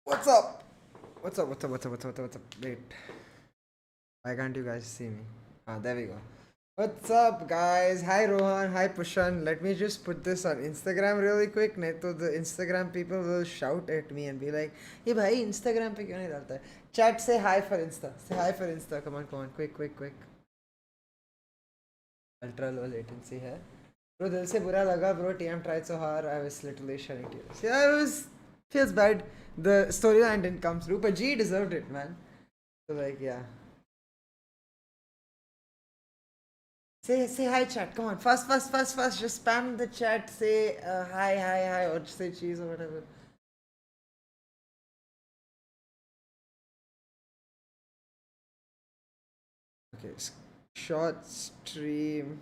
What's up? What's up? Wait. Why can't you guys see me? Ah, there we go. What's up, guys? Hi, Rohan. Hi, Pushan. Let me just put this on Instagram really quick. नहीं तो the Instagram people will shout at me and be like, "ये भाई Instagram पे क्यों नहीं डालता है?" Chat, say hi for Insta. Say hi for Insta. Come on. Quick. Ultra low latency है. Bro, दिल से बुरा लगा, bro. TM tried so hard. I was literally shedding tears. Yeah, it was feels bad. The storyline didn't come through, but G deserved it, man. So like, yeah. Say hi, chat. Come on, fast. Just spam the chat. Say hi, or just say cheese or whatever. Okay, short stream.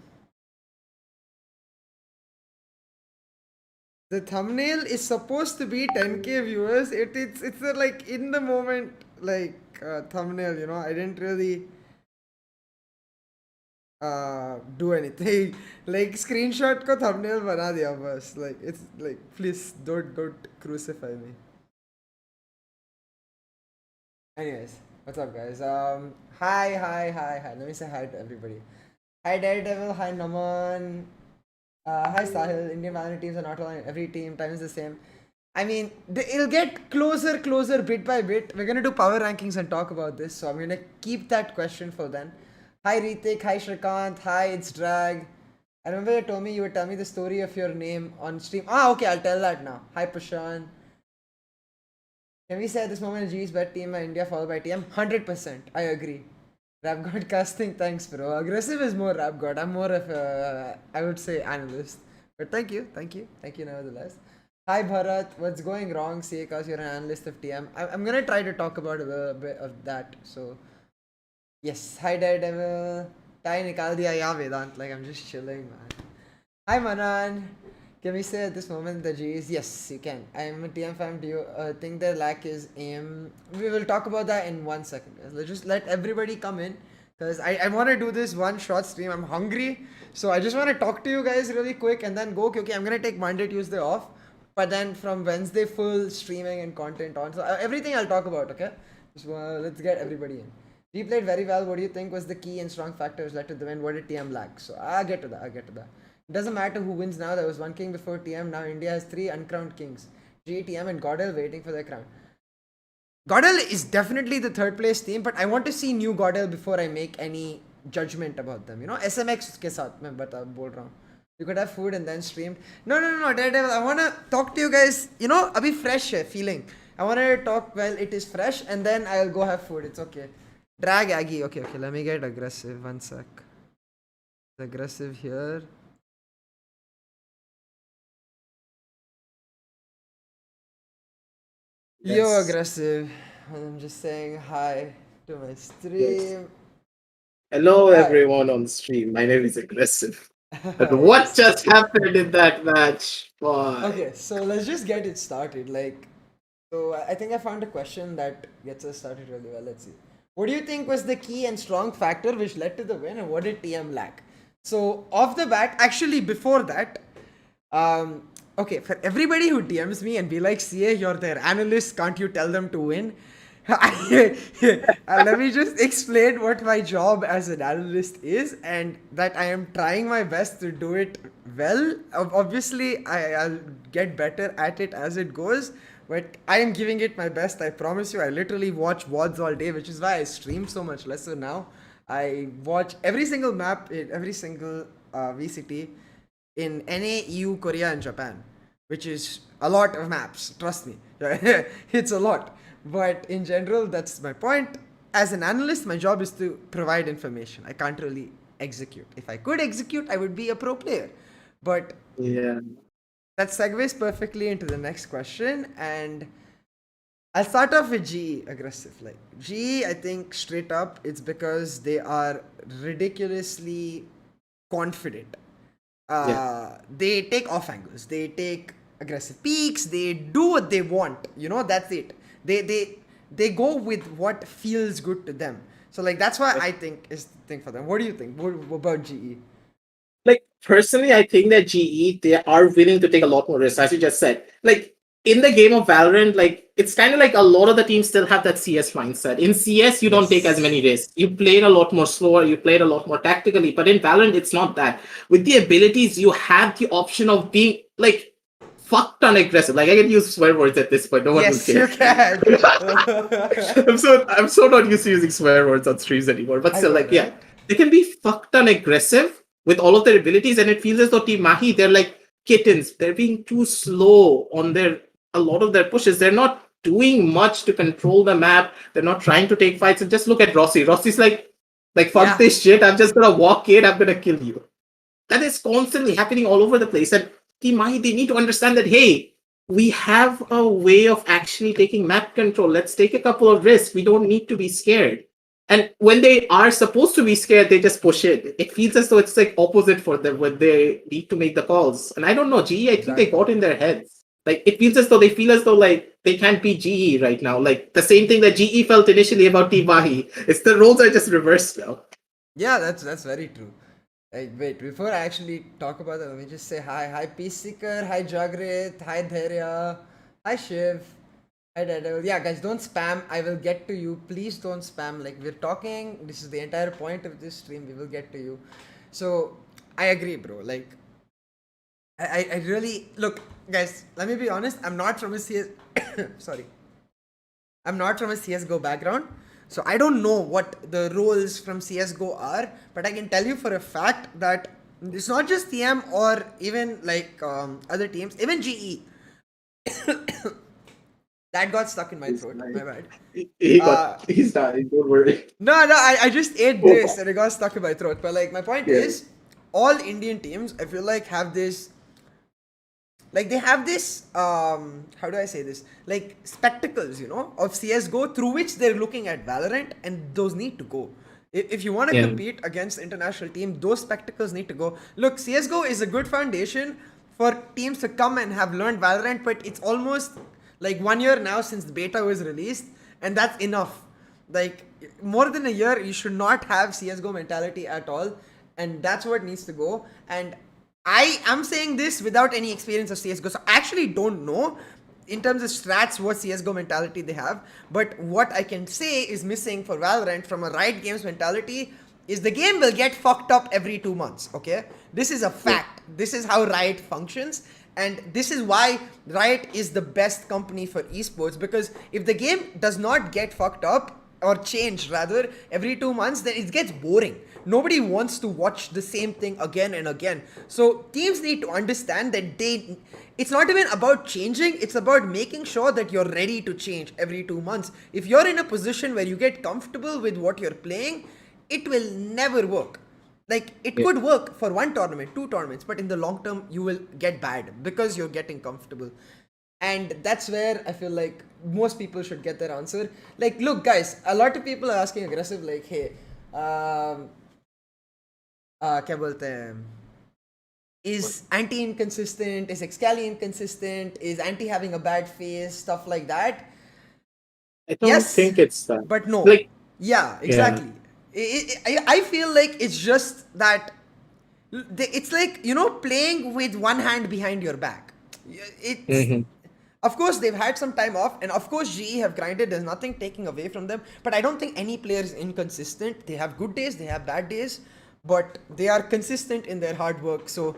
The thumbnail is supposed to be 10k viewers. It's a, like in the moment like thumbnail. You know, I didn't really do anything. Like screenshot ko thumbnail bana diya bas. Like it's like please don't crucify me. Anyways, what's up, guys? Hi. Let me say hi to everybody. Hi, Daredevil. Hi, Naman. Hi, Sahil. Indian Valorant teams are not allowed. Every team time is the same. I mean, it'll get closer, bit by bit. We're gonna do power rankings and talk about this, so I'm gonna keep that question for then. Hi, Ritik. Hi, Shrikant. Hi, it's Drag. I remember you told me you would tell me the story of your name on stream. Ah, okay, I'll tell that now. Hi, Prashant. Can we say at this moment G's bet team by India followed by TM? 100%. I agree. Rap God casting, thanks, bro. Aggressive is more Rap God. I'm more of a, I would say, analyst. But thank you nevertheless. Hi Bharat, what's going wrong? Sieh, cause you're an analyst of TM. I'm gonna try to talk about a little bit of that. So, yes. Hi Daredevil. Tie nikal diya ya Vedant. Like, I'm just chilling, man. Hi Manan. Can we say at this moment the G is yes, you can. I'm a TM fan. Do you think their lack is aim? We will talk about that in 1 second. Let's just let everybody come in because I want to do this one short stream. I'm hungry, so I just want to talk to you guys really quick and then go. Okay, I'm gonna take Monday, Tuesday off, but then from Wednesday full streaming and content on. So everything I'll talk about. Okay, so let's get everybody in. We played very well. What do you think was the key and strong factors led to the win? What did TM lack? So I'll get to that. It doesn't matter who wins now. There was one king before TM. Now India has three uncrowned kings. GTM and Godel waiting for their crown. Godel is definitely the third place team, but I want to see new Godel before I make any judgment about them. You know, SMX के साथ मैं बोल रहा हूँ. You could have food and then streamed. No, Daredevil. I wanna talk to you guys. You know, अभी fresh है feeling. I wanna talk while it is fresh, and then I'll go have food. It's okay. Drag Aggie. Okay. Let me get aggressive. One sec. Aggressive here. Yes. Yo, aggressive. I'm just saying hi to my stream. Hello, Hi. everyone on stream. My name is Aggressive. But what just happened in that match? Boy. Okay, so let's just get it started. Like, so I think I found a question that gets us started really well. Let's see. What do you think was the key and strong factor which led to the win, and what did TM lack? So off the bat, actually before that, okay, for everybody who DMs me and be like, "Sieh, you're their analyst. Can't you tell them to win?" Let me just explain what my job as an analyst is, and that I am trying my best to do it well. Obviously, I'll get better at it as it goes, but I am giving it my best. I promise you. I literally watch VODs all day, which is why I stream so much lesser now. I watch every single map in every single VCT in NA, EU, Korea, and Japan, which is a lot of maps. Trust me, it's a lot. But in general, that's my point. As an analyst, my job is to provide information. I can't really execute. If I could execute, I would be a pro player. But Yeah. that segues perfectly into the next question, and I'll start off with GE aggressive. Like GE, I think straight up, it's because they are ridiculously confident. They take off angles, they take aggressive peaks, they do what they want. You know, that's it. They go with what feels good to them. So like that's why I think is the thing for them. What do you think? What about GE? Like, personally, I think that GE, they are willing to take a lot more risks, as you just said. Like, in the game of Valorant, like it's kind of like a lot of the teams still have that CS mindset. In CS, you don't take as Yes. many risks. You play it a lot more slower. You play it a lot more tactically. But in Valorant, it's not that. With the abilities, you have the option of being like fucked on aggressive. Like I can use swear words at this point. No one will Yes, you care. can. I'm so not used to using swear words on streams anymore. But I still, know, like yeah, right? they can be fucked on aggressive with all of their abilities, and it feels as though Team Mahi, they're like kittens. They're being too slow on their a lot of their pushes. They're not doing much to control the map. They're not trying to take fights. And just look at Rossi. Rossi's like fuck Yeah. this shit. I'm just gonna walk in. I'm gonna kill you. That is constantly happening all over the place. And Team Mahi, they need to understand that hey, we have a way of actually taking map control. Let's take a couple of risks. We don't need to be scared. And when they are supposed to be scared, they just push it. It feels as though it's like opposite for them when they need to make the calls. And I don't know, GE, I think they Exactly. got in their heads. Like it feels as though they feel as though like they can't be GE right now. Like the same thing that GE felt initially about Team Mahi. It's the roles are just reversed now. Yeah, that's very true. Wait, before I actually talk about that, let me just say hi. Hi, Peace Seeker. Hi, Jagrit. Hi, Dharya. Hi, Shiv. Hi, Daredevil. Yeah, guys, don't spam. I will get to you. Please don't spam. Like, we're talking. This is the entire point of this stream. We will get to you. So, I agree, bro. Like, I really. Look, guys, let me be honest. I'm not from a CS. Sorry. I'm not from a CSGO background, so I don't know what the roles from CSGO are, but I can tell you for a fact that it's not just TM or even like other teams, even GE. That got stuck in my He's throat. My dying. bad. Uh, He's dying. Don't worry. no, I just ate this and it got stuck in my throat. But like, my point Yeah. is, all Indian teams, I feel like, have this like they have this how do I say this, like spectacles, of CSGO through which they're looking at Valorant, and those need to go. If you want to Yeah. compete against international team, those spectacles need to go. Look, CSGO is a good foundation for teams to come and have learned Valorant, but it's almost like 1 year now since the beta was released, and that's enough. Like, more than a year, you should not have CSGO mentality at all, and that's what needs to go. And I am saying this without any experience of CSGO, so I actually don't know in terms of strats what CSGO mentality they have. But what I can say is missing for Valorant from a Riot Games mentality is the game will get fucked up every 2 months. Okay, this is a Yeah. fact. This is how Riot functions, and this is why Riot is the best company for esports, because if the game does not get fucked up or change rather every 2 months, then it gets boring. Nobody wants to watch the same thing again and again. So teams need to understand that it's not even about changing, it's about making sure that you're ready to change every 2 months. If you're in a position where you get comfortable with what you're playing, it will never work. Like, it Yeah. could work for one tournament, two tournaments, but in the long term you will get bad because you're getting comfortable. And that's where I feel like most people should get their answer. Like, look, guys, a lot of people are asking aggressive, like, hey, um क्या बोलते हैं, is anti inconsistent, is Excali inconsistent, is anti having a bad face, stuff like that. I don't Yes, think it's that. but no. Like, Yeah, yeah. exactly. I feel like it's just that it's like, playing with one hand behind your back. It's, Hmm. of course, they've had some time off, and of course, GE have grinded. There's nothing taking away from them. But I don't think any player is inconsistent. They have good days, they have bad days, but they are consistent in their hard work. So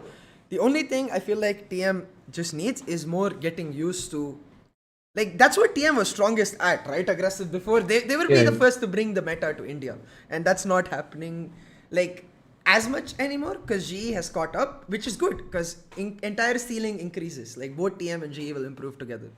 the only thing I feel like TM just needs is more getting used to. Like, that's what TM was strongest at, right? Aggressive before. They will be Yeah. the first to bring the meta to India. And that's not happening, like, as much anymore, because GE has caught up, which is good, because entire ceiling increases. Like, both TM and GE will improve together.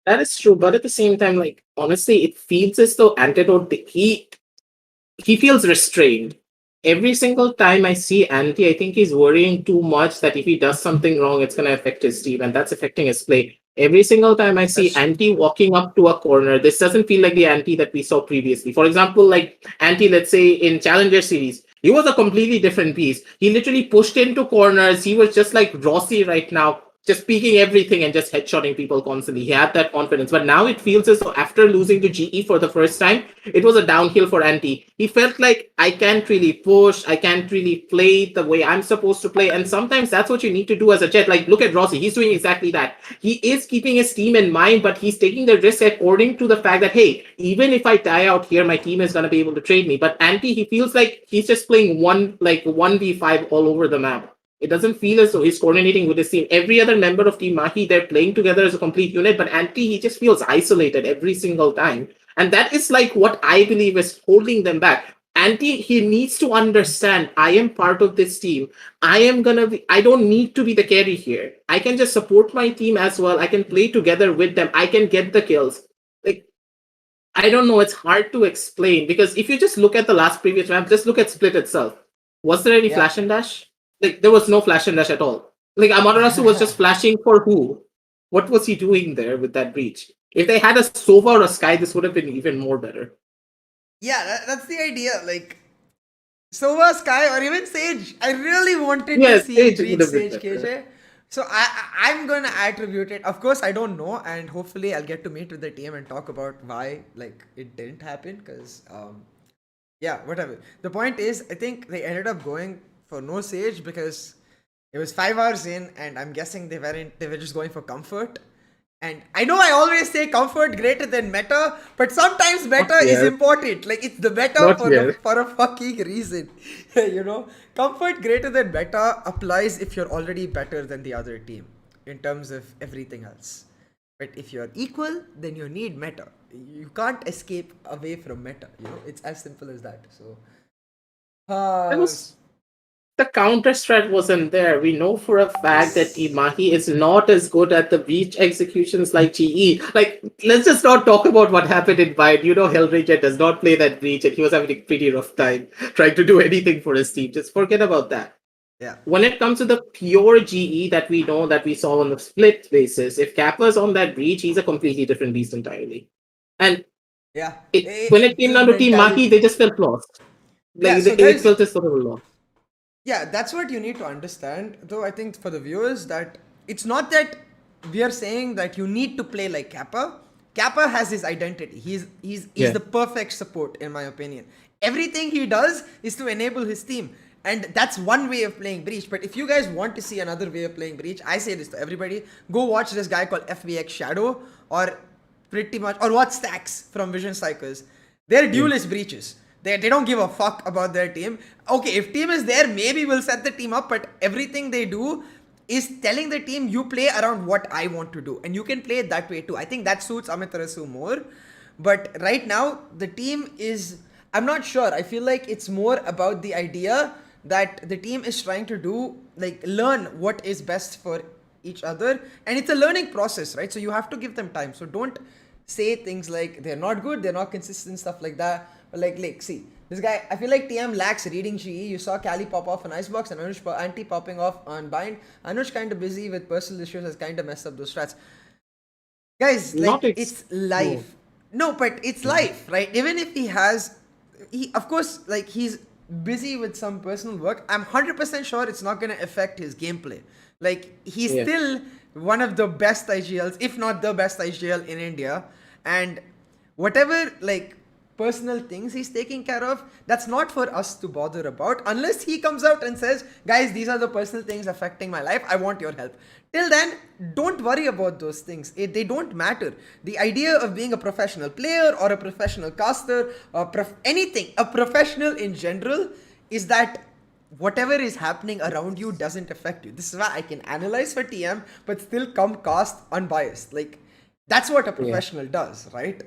That is true, but at the same time, like honestly, it feels as though Antidote he feels restrained. Every single time I see Anti, I think he's worrying too much that if he does something wrong, it's gonna affect his team, and that's affecting his play. Every single time I see That's true. Anti walking up to a corner, this doesn't feel like the Anti that we saw previously. For example, like Anti, let's say in Challenger Series, he was a completely different beast. He literally pushed into corners. He was just like Rossi right now, just peeking everything and just headshotting people constantly. He had that confidence. But now it feels as though after losing to GE for the first time, it was a downhill for Anti. He felt like I can't really push, I can't really play the way I'm supposed to play. And sometimes that's what you need to do as a Jet. Like, look at Rossi, he's doing exactly that. He is keeping his team in mind, but he's taking the risk according to the fact that, hey, even if I die out here, my team is going to be able to trade me. But Anti, he feels like he's just playing 1v5 all over the map. It doesn't feel as though he's coordinating with his team. Every other member of Team Mahi, they're playing together as a complete unit, but Anti, he just feels isolated every single time. And that is like what I believe is holding them back. Anti, he needs to understand, I am part of this team. I don't need to be the carry here. I can just support my team as well. I can play together with them. I can get the kills. Like, I don't know, it's hard to explain because if you just look at the last previous map, just look at Split itself. Was there any flash and dash? Like, there was no flash and dash at all. Like, Amaterasu was just flashing for who? What was he doing there with that breach? If they had a Sova or a Sky, this would have been even more better. Yeah, that's the idea. Like, Sova, Sky, or even Sage. I really wanted to see Sage breach would have Sage been better. KJ. So I'm going to attribute it. Of course, I don't know. And hopefully I'll get to meet with the team and talk about why like it didn't happen. Because, yeah, whatever. The point is, I think they ended up going for no Sage because it was 5 hours in, and I'm guessing they were just going for comfort. And I know I always say comfort greater than meta, but sometimes meta is important. Like, it's the meta for a fucking reason. You know, comfort greater than meta applies if you're already better than the other team in terms of everything else. But if you're equal, then you need meta. You can't escape away from meta. You know, it's as simple as that. So, the counter strat wasn't there. We know for a fact that Team Mahi is not as good at the breach executions like GE. Like, let's just not talk about what happened in Bind. You know, Hellranger does not play that breach, and he was having a pretty rough time trying to do anything for his team. Just forget about that. Yeah. When it comes to the pure GE that we know that we saw on the split basis, if Kappa's on that breach, he's a completely different beast entirely. And yeah, when it came down to Team Mahi, they just felt lost. Like, they felt just sort of lost. Yeah, that's what you need to understand. Though I think for the viewers that it's not that we are saying that you need to play like Kappa. Kappa has his identity. He's the perfect support in my opinion. Everything he does is to enable his team. And that's one way of playing Breach. But if you guys want to see another way of playing Breach, I say this to everybody. Go watch this guy called FVX Shadow or watch Stacks from Vision Cycles. They're duelist breaches. They don't give a fuck about their team. Okay, if team is there, maybe we'll set the team up, but everything they do is telling the team, you play around what I want to do. And you can play it that way too. I think that suits Amaterasu more. But right now, the team is, I'm not sure. I feel like it's more about the idea that the team is trying to do, like, learn what is best for each other. And it's a learning process, right? So you have to give them time. So don't say things like they're not good, they're not consistent, stuff like that. But like, see, this guy, I feel like TM lacks reading GE. You saw Cali pop off on Icebox and Anush Anti popping off on Bind. Anush kind of busy with personal issues has kind of messed up those strats. Guys, like, it's life. No, but it's life, right? Even if of course, like, he's busy with some personal work, I'm 100% sure it's not going to affect his gameplay. Like, he's still one of the best IGLs, if not the best IGL in India. And whatever, like, personal things he's taking care of, that's not for us to bother about unless he comes out and says, guys, these are the personal things affecting my life, I want your help. Till then, don't worry about those things. They don't matter. The idea of being a professional player or a professional caster or anything, a professional in general, is that whatever is happening around you doesn't affect you. This is why I can analyze for TM but still come cast unbiased. Like, that's what a professional does, right?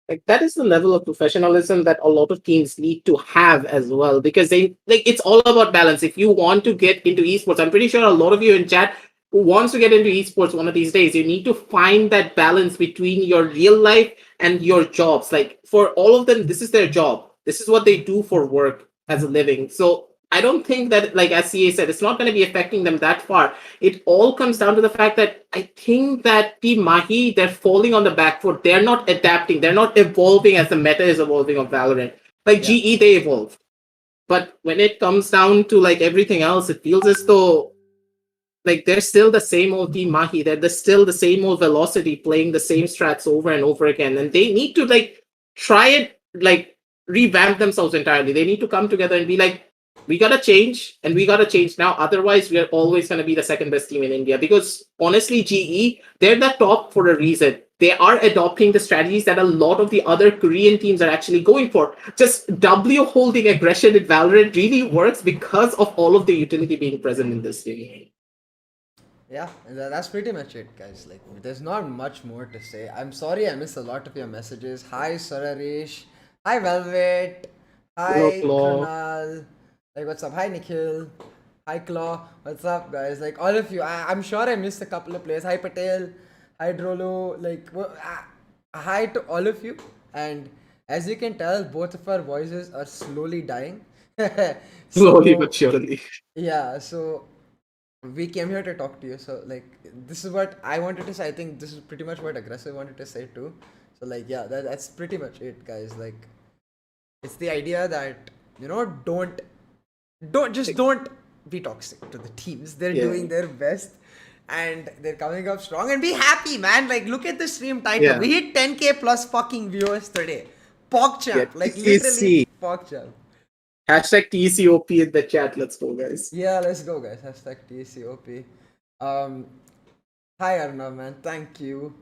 Like, that is the level of professionalism that a lot of teams need to have as well, because it's all about balance. If you want to get into esports, I'm pretty sure a lot of you in chat who wants to get into esports one of these days, you need to find that balance between your real life and your jobs. Like, for all of them, this is their job. This is what they do for work as a living. So I don't think that, like, as Sieh said, it's not going to be affecting them that far. It all comes down to the fact that I think that Team Mahi, they're falling on the back foot. They're not adapting. They're not evolving as the meta is evolving of Valorant. Like, GE, they evolve. But when it comes down to, like, everything else, it feels as though, like they're still the same old team Mahi. They're still the same old velocity, playing the same strats over and over again. And they need to like try it, like revamp themselves entirely. They need to come together and be like, we gotta change and we gotta change now. Otherwise, we are always gonna be the second best team in India. Because honestly, GE, they're the top for a reason. They are adopting the strategies that a lot of the other Korean teams are actually going for. Just W holding aggression in Valorant really works because of all of the utility being present in this game. Yeah, that's pretty much it, guys. Like, there's not much more to say. I'm sorry I missed a lot of your messages. Hi, Sararesh. Hi, Velvet. Hello, Hi, Claw. Krunal. Like, what's up? Hi, Nikhil. Hi, Claw. What's up, guys? Like, all of you. I'm sure I missed a couple of players. Hi, Patel. Hi, Drolo. Like, hi to all of you. And as you can tell, both of our voices are slowly dying. Slowly So, but surely. yeah, so we came here to talk to you. So like this is what I wanted to say. I think this is pretty much what aggressive wanted to say too. So like yeah, that's pretty much it, guys. Like it's the idea that don't be toxic to the teams. They're Yeah. doing their best and they're coming up strong and be happy, man. Like look at the stream title. Yeah. We hit 10k plus fucking viewers today. Yeah. PogChamp, like literally TC. PogChamp. Hashtag TCOP in the chat. Let's go, guys. Yeah, let's go, guys. Hashtag TCOP. Um, Hi Arnav, man. Thank you.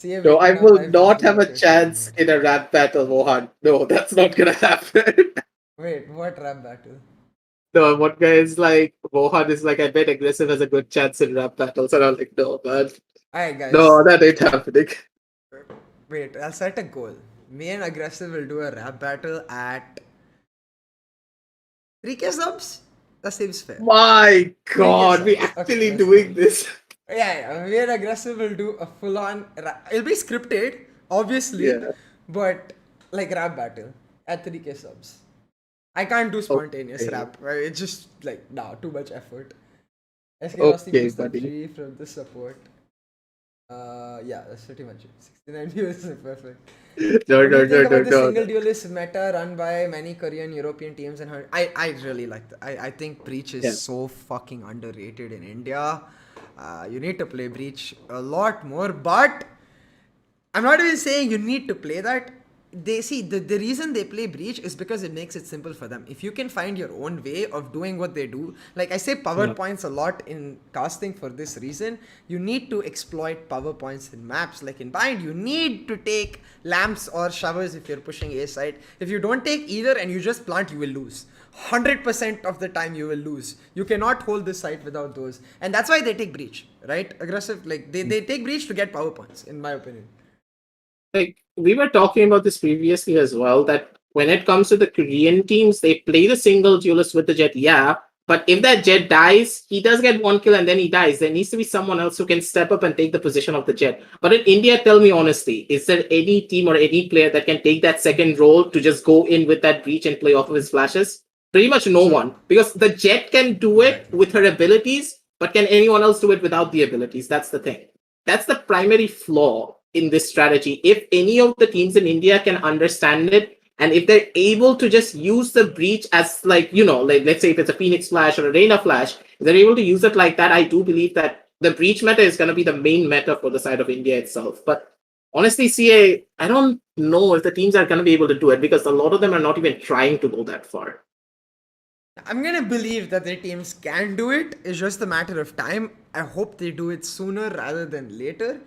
Sieh No, I waiting on will live not have a notification. chance in a rap battle, Mohan. No, that's not gonna happen. Wait, what rap battle? No, one guy is like, Mohan is like, I bet aggressive has a good chance in rap battles. And I'm like, no, man. Alright, guys. No, that ain't happening. Wait, I'll set a goal. Me and Aggressive will do a rap battle at 3k subs? That seems fair. My God, we subs. actually Okay, let's doing go. this. Yeah, me and Aggressive will do a full on rap. It'll be scripted, obviously, Yeah. but like rap battle at 3k subs. I can't do spontaneous Okay. rap. Right? It's just like, nah, too much effort. SK Rusty Okay, boost up buddy. G from the support. Yeah, that's pretty much it. 69 viewers is perfect. No, What do no, you no, think no, about the no. single duelist meta run by many Korean European teams and her? I really like that. I think Breach is Yeah. so fucking underrated in India. You need to play Breach a lot more, but I'm not even saying you need to play that. They see the reason they play Breach is because it makes it simple for them. If you can find your own way of doing what they do, like I say PowerPoints a lot in casting for this reason, you need to exploit PowerPoints in maps. Like in Bind, you need to take lamps or showers if you're pushing A side. If you don't take either and you just plant, you will lose. 100% of the time you will lose. You cannot hold this site without those. And that's why they take Breach, right? Aggressive, like they take Breach to get PowerPoints, in my opinion. Like we were talking about this previously as well, that when it comes to the Korean teams, they play the single duelist with the Jet, yeah. But if that Jet dies, he does get one kill and then he dies. There needs to be someone else who can step up and take the position of the Jet. But in India, tell me honestly, is there any team or any player that can take that second role to just go in with that breach and play off of his flashes? Pretty much no one. Because the Jet can do it with her abilities, but can anyone else do it without the abilities? That's the thing. That's the primary flaw in this strategy. If any of the teams in India can understand it, and if they're able to just use the breach as like, like let's say if it's a Phoenix Flash or a Reina Flash, if they're able to use it like that, I do believe that the breach meta is going to be the main meta for the side of India itself. But honestly, CA, I don't know if the teams are going to be able to do it because a lot of them are not even trying to go that far. I'm gonna believe that their teams can do it. It's just a matter of time. I hope they do it sooner rather than later.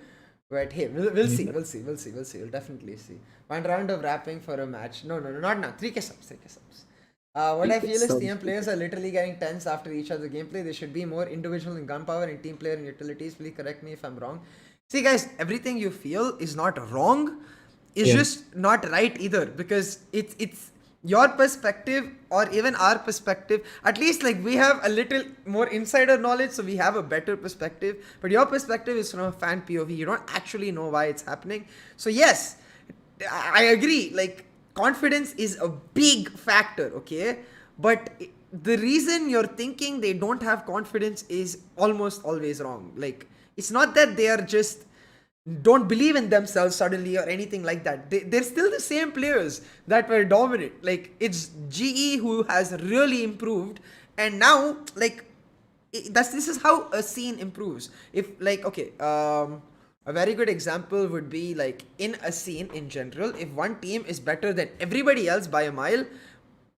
But hey, we'll see. We'll see. We'll see. We'll see. We'll definitely see. One round of rapping for a match. No, not now. 3k subs. 3k subs. What I feel is TM players are literally getting tense after each other gameplay. They should be more individual in gunpower and team player and utilities. Please correct me if I'm wrong. See, guys, everything you feel is not wrong. It's just not right either because it's your perspective or even our perspective. At least like we have a little more insider knowledge, so we have a better perspective. But your perspective is from a fan POV. You don't actually know why it's happening. So yes, I agree. Like confidence is a big factor, okay? But the reason you're thinking they don't have confidence is almost always wrong. Like it's not that they are just don't believe in themselves suddenly or anything like that. They're still the same players that were dominant. Like it's GE who has really improved, and now like This is how a scene improves. If like okay, a very good example would be like in a scene in general, if one team is better than everybody else by a mile,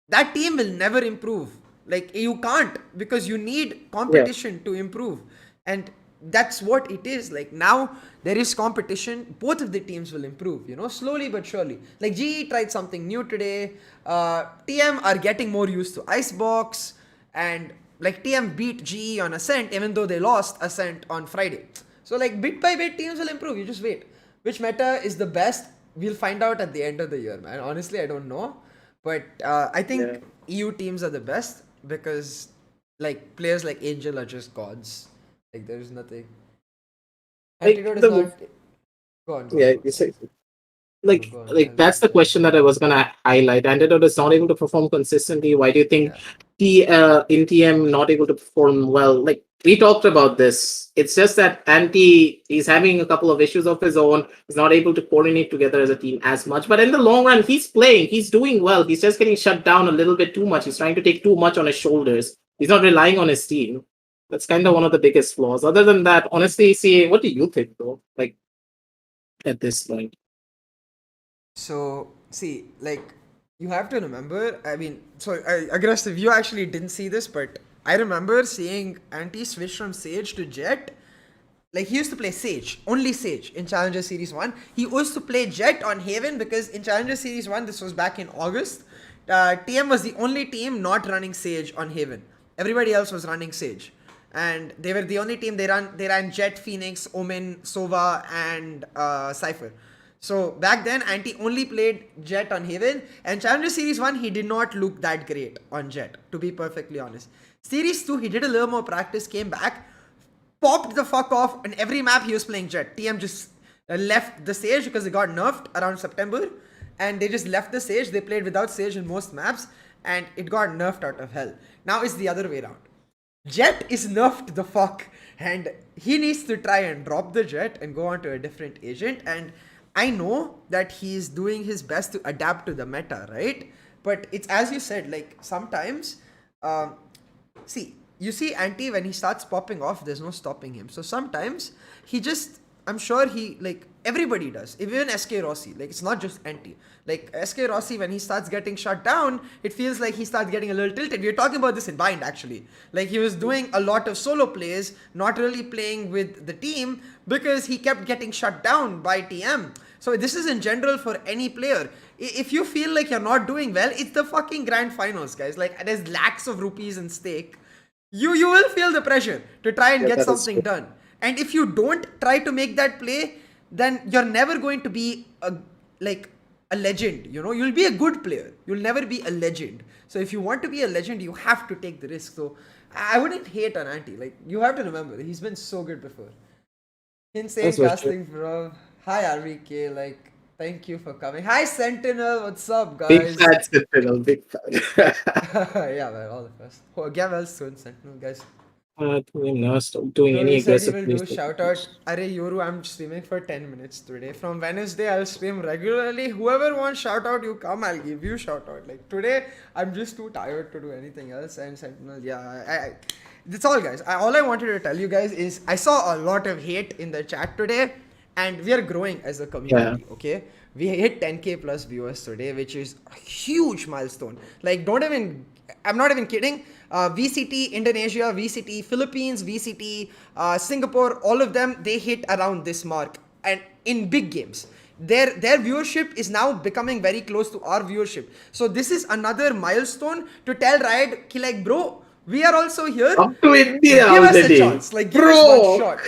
that team will never improve. Like you can't, because you need Yeah. competition to improve. And that's what it is. Like now there is competition, both of the teams will improve, slowly but surely. Like GE tried something new today. TM are getting more used to Icebox, and like TM beat GE on Ascent even though they lost Ascent on Friday. So like bit by bit teams will improve. You just wait. Which meta is the best? We'll find out at the end of the year, man. Honestly, I don't know. But I Yeah. think EU teams are the best because like players like Angel are just gods. Like there is nothing. Like Antidote is the not. Go on, go on, yeah, go on. you say No, like go on. like that's the question that I was gonna highlight. Antidote is not able to perform consistently. Why do you think Yeah. T in TM not able to perform well? Like we talked about this. It's just that Anti he's having a couple of issues of his own. He's not able to coordinate together as a team as much. But in the long run, he's playing. He's doing well. He's just getting shut down a little bit too much. He's trying to take too much on his shoulders. He's not relying on his team. That's kind of one of the biggest flaws. Other than that, honestly, see, what do you think though? Like at this point. So, see, like, you have to remember, I mean, so aggressive, you actually didn't see this, but I remember seeing Anti switch from Sage to Jet. Like, he used to play Sage, only Sage in Challenger Series 1. He used to play Jet on Haven because in Challenger Series 1, this was back in August, TM was the only team not running Sage on Haven. Everybody else was running Sage. And they were the only team they ran Jet, Phoenix, Omen, Sova, and Cypher. So back then, Anti only played Jet on Haven, and Challenger Series 1, he did not look that great on Jet, to be perfectly honest. Series 2, he did a little more practice, came back, popped the fuck off. On every map, he was playing Jet. TM just left the Sage because they got nerfed around September, and they just left the Sage. They played without Sage in most maps, and it got nerfed out of hell. Now it's the other way around. Jet is nerfed the fuck, and he needs to try and drop the Jet and go on to a different agent. And I know that he's doing his best to adapt to the meta, right? But it's as you said, like sometimes, see, you see Anti when he starts popping off, there's no stopping him. So sometimes he just, I'm sure he like everybody does. Even SK Rossi, like it's not just Anti. Like SK Rossi, when he starts getting shut down, it feels like he starts getting a little tilted. We were talking about this in Bind actually. Like he was doing a lot of solo plays, not really playing with the team because he kept getting shut down by TM. So this is in general for any player. If you feel like you're not doing well, it's the fucking grand finals, guys. Like there's lakhs of rupees in stake. You will feel the pressure to try and Yeah, get that is something true. done. And if you don't try to make that play, then you're never going to be a legend. You'll be a good player. You'll never be a legend. So if you want to be a legend, you have to take the risk. So I wouldn't hate on Anti. Like you have to remember, he's been so good before. That's Insane for sure. casting, bro. Hi RVK, like thank you for coming. Hi Sentinel, what's up, Big guys? fan Sentinel, big fan. Yeah, man, all of us. Oh, get well soon, Sentinel, guys. Stop doing Bro, any you said you aggressive will plays. do shout out. Are Yoru, I'm streaming for 10 minutes today. From Wednesday, I'll stream regularly. Whoever wants shout out, you come, I'll give you shout out. Like today, I'm just too tired to do anything else. And Sentinel, yeah, that's all, guys. All I wanted to tell you guys is I saw a lot of hate in the chat today, and we are growing as a Yeah. community, okay? We hit 10k plus viewers today, which is a huge milestone. Like, don't even, I'm not even kidding. VCT Indonesia, VCT Philippines, VCT Singapore, all of them, they hit around this mark, and in big games. Their viewership is now becoming very close to our viewership. So this is another milestone to tell Riot, like, bro, we are also here. Come to India Give us a already. chance. Like, give us one Bro. shot.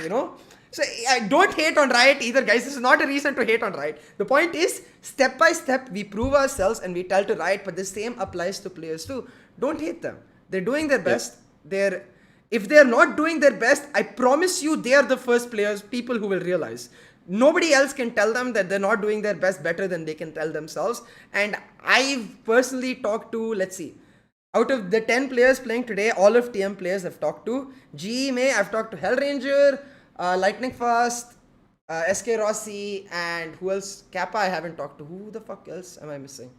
So don't hate on Riot either, guys. This is not a reason to hate on Riot. The point is, step by step, we prove ourselves and we tell to Riot, but the same applies to players too. Don't hate them. They're doing their Yeah. best. If they're not doing their best, I promise you they are the first people who will realize. Nobody else can tell them that they're not doing their best better than they can tell themselves. And I've personally talked to, let's see, out of the 10 players playing today, all of TM players I've talked to. GE May, I've talked to Hellranger, Lightning Fast, SK Rossi, and who else? Kappa, I haven't talked to. Who the fuck else am I missing?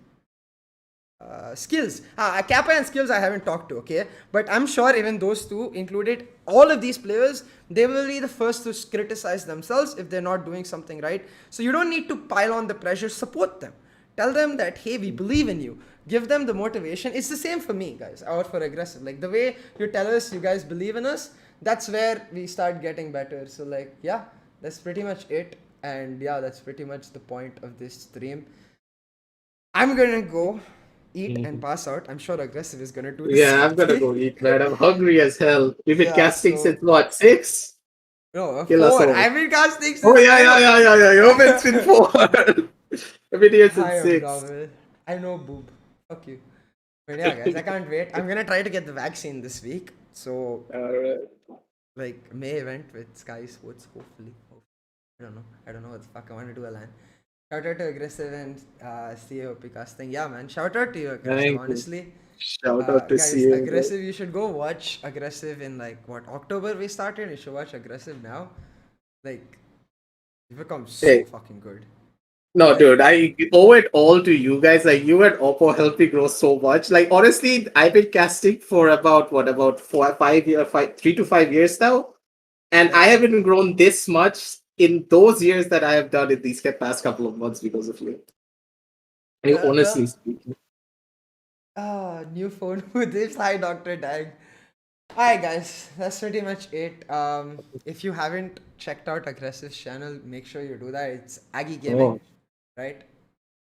skills. Kappa and skills I haven't talked to, okay? But I'm sure even those two included all of these players, they will be the first to criticize themselves if they're not doing something right. So you don't need to pile on the pressure, support them. Tell them that, hey, we believe in you. Give them the motivation. It's the same for me, guys, or for aggressive. Like the way you tell us you guys believe in us, that's where we start getting better. So, like, yeah, that's pretty much it. And yeah, that's pretty much the point of this stream. I'm gonna go eat and pass out. I'm sure aggressive is gonna do the Yeah, same I'm gonna go thing. eat, man. I'm hungry as hell. We've been Yeah, casting since so what, 6? no, Kill us 4. all. I've been casting Oh since yeah, yeah, 4. yeah, yeah, yeah. You've been since 4. I've been here Hi, since 6. abdominal. I know, boob. Fuck you. But yeah, guys, I can't wait. I'm gonna try to get the vaccine this week. So, Alright. like, May event with Sky Sports, hopefully. I don't know. I don't know what the fuck I want to do, Alan. Shout out to Aggressive and Sieh casting. Yeah, man. Shout out to you, Aggressive, Thank you. honestly. Shout out to Guys, Sieh, bro. Aggressive, you should go watch Aggressive in like what October we started. You should watch Aggressive now. Like, you become so Hey, fucking good. no, Like, dude, I owe it all to you guys. Like, you and Oppo helped me grow so much. Like, honestly, I've been casting for about 3 to 5 years now. And I yeah. haven't grown this much in those years that I have done in these past couple of months because of you. I honestly Well, speaking. new phone with this. Hi, Dr. Dag. Alright, guys, that's pretty much it. If you haven't checked out Aggressive's channel, make sure you do that. It's Aggie Gaming, Oh, right?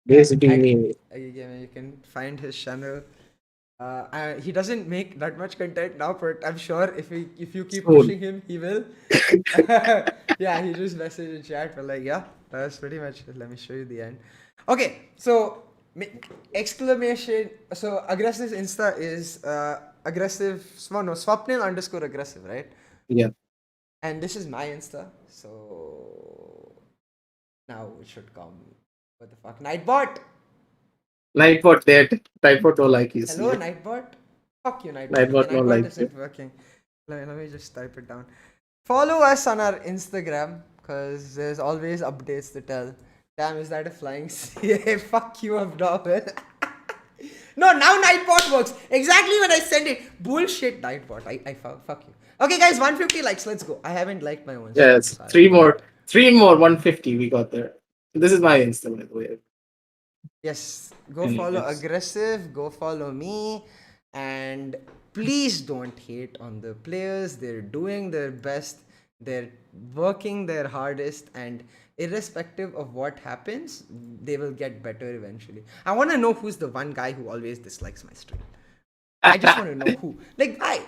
Yeah, basically me. Aggie Gaming. You can find his channel. He doesn't make that much content now, but I'm sure if you keep Soon. pushing him, he will. Yeah, he just messaged in chat, but like, yeah, that's pretty much it. Let me show you the end. Okay, so exclamation. So aggressive Insta is aggressive. No, Swapnil underscore aggressive, right? Yeah. And this is my Insta. So now it should come. What the fuck, Nightbot? Nightbot dead. Nightbot don't like you, Hello, see. Nightbot. Fuck you, Nightbot. Okay, Nightbot don't Nightbot like you. isn't working. Let me just type it down. Follow us on our Instagram because there's always updates to tell. Damn, is that a flying CA? Fuck you, Abdomen. No, now Nightbot works. Exactly when I send it. Bullshit, Nightbot. Fuck you. Okay, guys, 150 likes. Let's go. I haven't liked my own stream. Yes. So I Three don't know. more. 150 we got there. This is my Insta, by the way. Yes, go follow Anyways. Aggressive, go follow me, and please don't hate on the players. They're doing their best, they're working their hardest, and irrespective of what happens, they will get better eventually. I want to know who's the one guy who always dislikes my stream. I just want to know who. Like, why?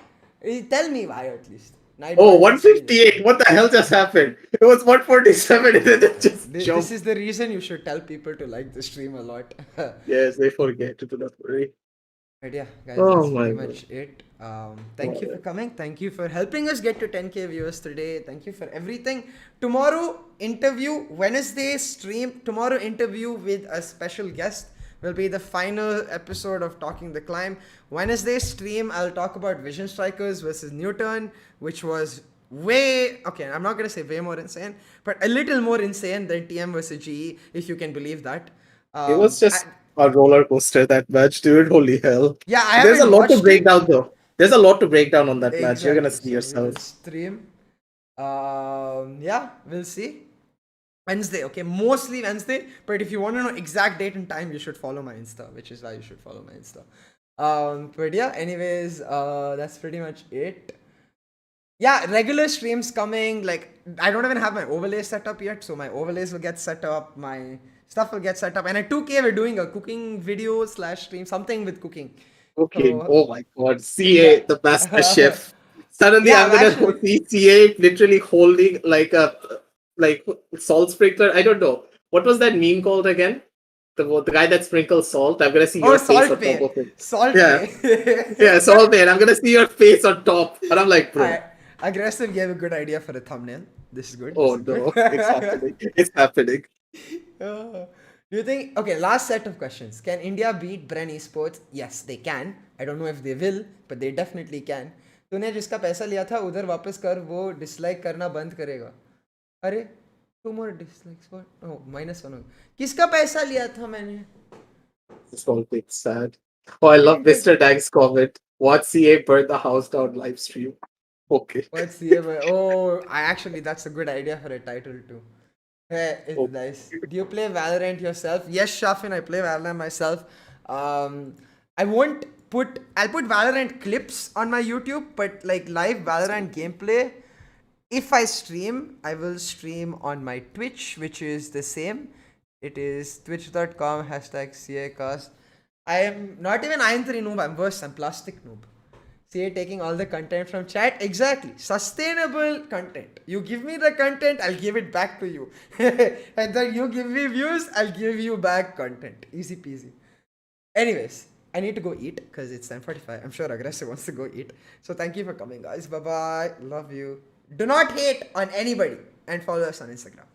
Tell me why at least. Oh, Nightbot can say this. 158. What the hell just happened? It was 147 and then it just This jumped. is the reason you should tell people to like the stream a lot. Yes, they forget to do that. Worry. But yeah, guys, Oh that's my pretty god. much it. Thank you for coming. Thank you for helping us get to 10K viewers today. Thank you for everything. Tomorrow, interview, Wednesday stream. Tomorrow, interview with a special guest will be the final episode of Talking the Climb. Wednesday stream, I'll talk about Vision Strikers versus Newton, which was way, okay, I'm not going to say way more insane, but a little more insane than TM versus GE, if you can believe that. It was just a roller coaster, that match, dude. Holy hell. Yeah, I There's a haven't lot to watched break it. down, though. There's a lot to break down on that match. You're gonna Exactly. see So we will yourself. stream. Yeah, we'll see. Wednesday, okay, mostly Wednesday. But if you want to know exact date and time, you should follow my Insta, which is why you should follow my Insta. But yeah, anyways, that's pretty much it. Yeah, regular streams coming. Like, I don't even have my overlay set up yet, so my overlays will get set up. My stuff will get set up. And at 2K, we're doing a cooking video slash stream, something with cooking. Okay. So Oh my god. yeah. CA, the master chef. Suddenly Yeah, I'm I'm gonna actually. see CA literally holding like a salt sprinkler. I don't know. What was that meme called again? The guy that sprinkles salt. I'm gonna see Oh, your face Salt on top Bay. of it. Salt Yeah. Bay. Yeah, salt man. I'm gonna see your face on top. And I'm like, bro. Aggressive gave a good idea for a thumbnail. This is good. This Oh is good. no, it's happening. It's happening. Do you think? Okay, last set of questions. Can India beat Bren esports? Yes, they can. I don't know if they will, but they definitely can. तूने जिसका पैसा लिया था उधर वापस कर वो dislike करना बंद करेगा अरे two more dislikes what oh -1 हो किसका पैसा लिया था मैंने It's all big sad. Oh, I love Mr. Dag's comment. What's CA burn the house down live stream? Okay. What's the ever? Oh, I actually that's a good idea for a title too. Hey, it's Okay. nice. Do you play Valorant yourself? Yes, Shafin, I play Valorant myself. Um, I won't put. I'll put Valorant clips on my YouTube, but like live Valorant gameplay. If I stream, I will stream on my Twitch, which is the same. It is twitch.com hashtag CAcast. I am not even Iron 3 noob, I'm worse, I'm plastic noob. Say taking all the content from chat. Exactly. Sustainable content. You give me the content, I'll give it back to you. And then you give me views, I'll give you back content. Easy peasy. Anyways, I need to go eat because it's 10:45. I'm sure Aggressive wants to go eat. So thank you for coming, guys. Bye bye. Love you. Do not hate on anybody and follow us on Instagram.